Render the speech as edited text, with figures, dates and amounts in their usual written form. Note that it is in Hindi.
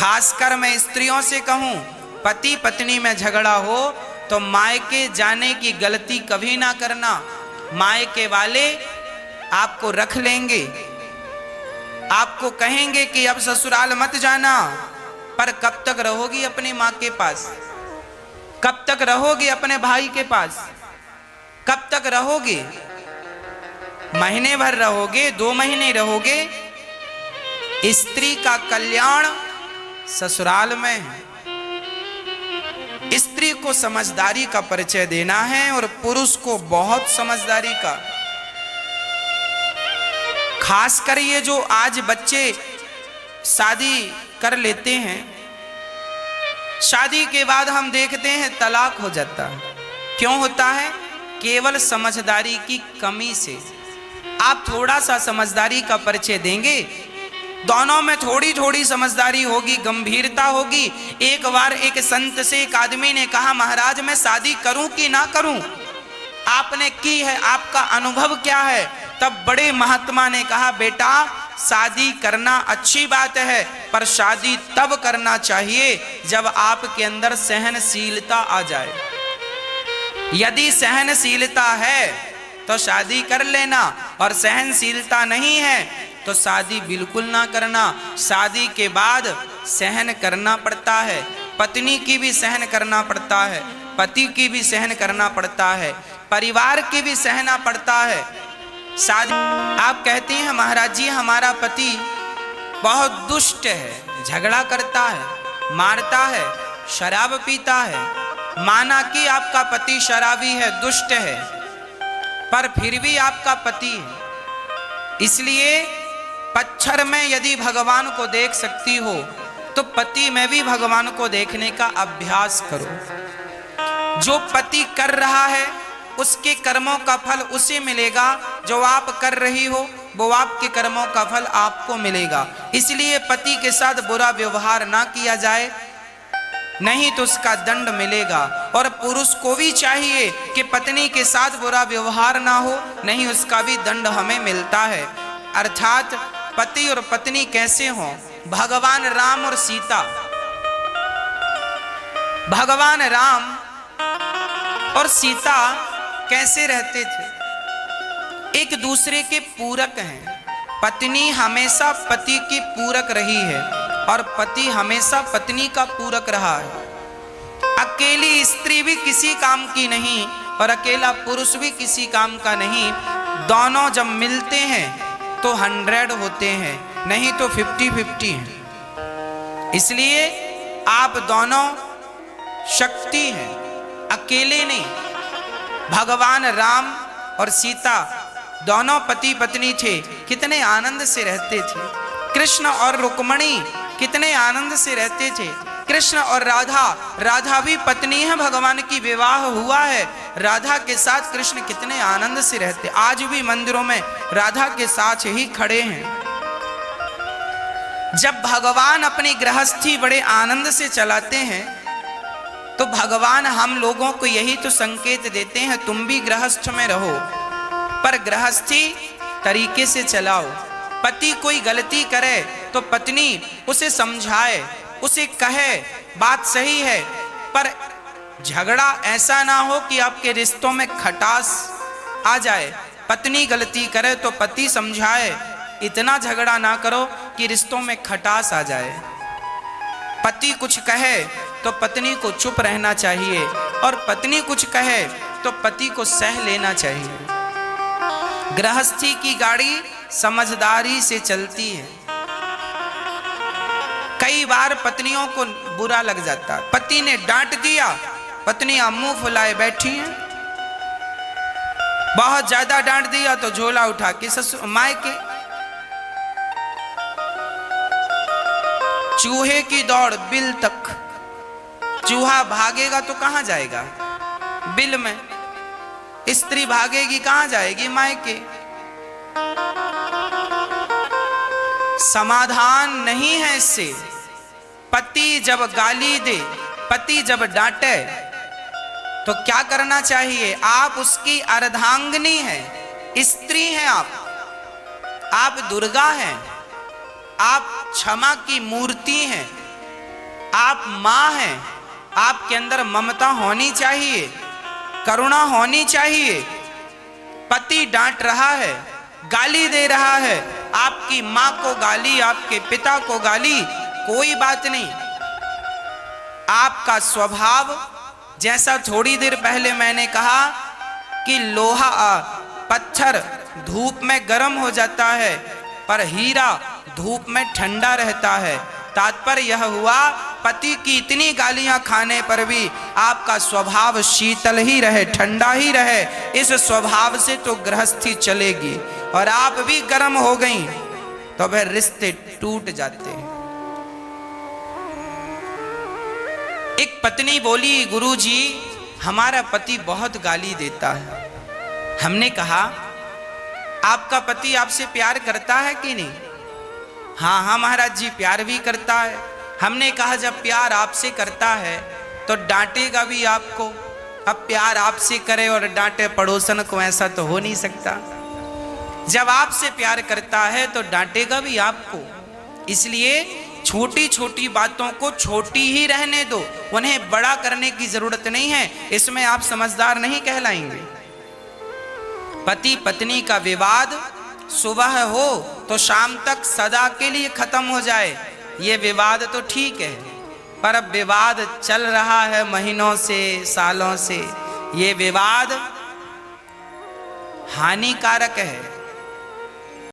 खासकर मैं स्त्रियों से कहूं, पति पत्नी में झगड़ा हो तो मायके जाने की गलती कभी ना करना। मायके वाले आपको रख लेंगे, आपको कहेंगे कि अब ससुराल मत जाना, पर कब तक रहोगी अपनी माँ के पास? कब तक रहोगे अपने भाई के पास? कब तक रहोगे? महीने भर रहोगे, 2 महीने रहोगे? स्त्री का कल्याण ससुराल में है। स्त्री को समझदारी का परिचय देना है और पुरुष को बहुत समझदारी का। खासकर ये जो आज बच्चे शादी कर लेते हैं, शादी के बाद हम देखते हैं तलाक हो जाता है। क्यों होता है? केवल समझदारी की कमी से। आप थोड़ा सा समझदारी का परिचय देंगे, दोनों में थोड़ी थोड़ी समझदारी होगी, गंभीरता होगी। एक बार एक संत से एक आदमी ने कहा, महाराज मैं शादी करूं कि ना करूं? आपने की है, आपका अनुभव क्या है? तब बड़े महात्मा ने कहा, बेटा शादी करना अच्छी बात है, पर शादी तब करना चाहिए जब आपके अंदर सहनशीलता आ जाए। यदि सहनशीलता है तो शादी कर लेना, और सहनशीलता नहीं है तो शादी बिल्कुल ना करना। शादी के बाद सहन करना पड़ता है, पत्नी की भी सहन करना पड़ता है, पति की भी सहन करना पड़ता है, परिवार की भी सहना पड़ता है। शादी आप कहती हैं महाराज जी हमारा पति बहुत दुष्ट है, झगड़ा करता है, मारता है, शराब पीता है। माना कि आपका पति शराबी है, दुष्ट है, पर फिर भी आपका पति है। इसलिए पत्थर में यदि भगवान को देख सकती हो तो पति में भी भगवान को देखने का अभ्यास करो। जो पति कर रहा है उसके कर्मों का फल उसे मिलेगा, जो आप कर रही हो वो आपके कर्मों का फल आपको मिलेगा। इसलिए पति के साथ बुरा व्यवहार ना किया जाए, नहीं तो उसका दंड मिलेगा। और पुरुष को भी चाहिए कि पत्नी के साथ बुरा व्यवहार ना हो, नहीं उसका भी दंड हमें मिलता है। अर्थात पति और पत्नी कैसे हों? भगवान राम और सीता, भगवान राम और सीता कैसे रहते थे? एक दूसरे के पूरक हैं। पत्नी हमेशा पति की पूरक रही है और पति हमेशा पत्नी का पूरक रहा है। अकेली स्त्री भी किसी काम की नहीं और अकेला पुरुष भी किसी काम का नहीं। दोनों जब मिलते हैं तो 100 होते हैं, नहीं तो 50-50 हैं। इसलिए आप दोनों शक्ति हैं, अकेले नहीं। भगवान राम और सीता दोनों पति पत्नी थे, कितने आनंद से रहते थे। कृष्ण और रुक्मणी कितने आनंद से रहते थे। कृष्ण और राधा, राधा भी पत्नी है, भगवान की विवाह हुआ है, राधा के साथ कृष्ण कितने आनंद से रहते। आज भी मंदिरों में राधा के साथ ही खड़े हैं। जब भगवान अपनी गृहस्थी बड़े आनंद से चलाते हैं तो भगवान हम लोगों को यही तो संकेत देते हैं, तुम भी गृहस्थ में रहो, पर गृहस्थी तरीके से चलाओ। पति कोई गलती करे तो पत्नी उसे समझाए, उसे कहे बात सही है, पर झगड़ा ऐसा ना हो कि आपके रिश्तों में खटास आ जाए। पत्नी गलती करे तो पति समझाए, इतना झगड़ा ना करो कि रिश्तों में खटास आ जाए। पति कुछ कहे तो पत्नी को चुप रहना चाहिए, और पत्नी कुछ कहे तो पति को सह लेना चाहिए। गृहस्थी की गाड़ी समझदारी से चलती है। कई बार पत्नियों को बुरा लग जाता है, पति ने डांट दिया, पत्नियां मुंह फुलाए बैठी हैं। बहुत ज्यादा डांट दिया तो झोला उठा के ससुर मायके। चूहे की दौड़ बिल तक, चूहा भागेगा तो कहां जाएगा? बिल में। स्त्री भागेगी कहां जाएगी? मायके। समाधान नहीं है इससे। पति जब गाली दे, पति जब डांटे तो क्या करना चाहिए? आप उसकी अर्धांगिनी हैं, स्त्री हैं आप दुर्गा हैं, आप क्षमा की मूर्ति हैं। आप माँ हैं, आपके अंदर ममता होनी चाहिए, करुणा होनी चाहिए। पति डांट रहा है, गाली दे रहा है, आपकी माँ को गाली, आपके पिता को गाली, कोई बात नहीं। आपका स्वभाव, जैसा थोड़ी देर पहले मैंने कहा कि लोहा पत्थर धूप में गर्म हो जाता है पर हीरा धूप में ठंडा रहता है। तात्पर्य यह हुआ, पति की इतनी गालियां खाने पर भी आपका स्वभाव शीतल ही रहे, ठंडा ही रहे। इस स्वभाव से तो गृहस्थी चलेगी। और आप भी गर्म हो गई तो फिर रिश्ते टूट जाते हैं। एक पत्नी बोली, गुरुजी हमारा पति बहुत गाली देता है। हमने कहा, आपका पति आपसे प्यार करता है कि नहीं? हाँ हाँ महाराज जी, प्यार भी करता है। हमने कहा, जब प्यार आपसे करता है तो डांटेगा भी आपको। अब प्यार आपसे करे और डांटे पड़ोसन को, ऐसा तो हो नहीं सकता। जब आपसे प्यार करता है तो डांटेगा भी आपको। इसलिए छोटी छोटी बातों को छोटी ही रहने दो, उन्हें बड़ा करने की जरूरत नहीं है। इसमें आप समझदार नहीं कहलाएंगे। पति पत्नी का विवाद सुबह हो तो शाम तक सदा के लिए खत्म हो जाए, ये विवाद तो ठीक है। पर अब विवाद चल रहा है महीनों से, सालों से, ये विवाद हानिकारक है।